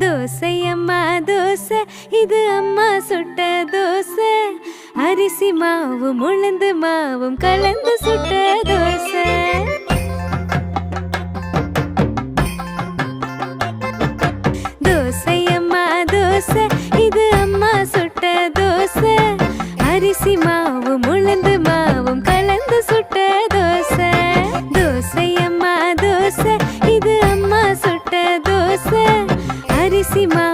தோசை அம்மா தோசை, இது அம்மா சுட்ட தோசை. அரிசி மாவும் உளுந்து மாவும் கலந்து சுட்ட தோசை. தோசை அம்மா தோசை, இது அம்மா சுட்ட தோசை. அரிசி மாவும் உளுந்து மாவும் கலந்து சுட்ட தோசை. தோசை அம்மா தோசை, இது அம்மா சுட்ட தோசை. அரிசி மா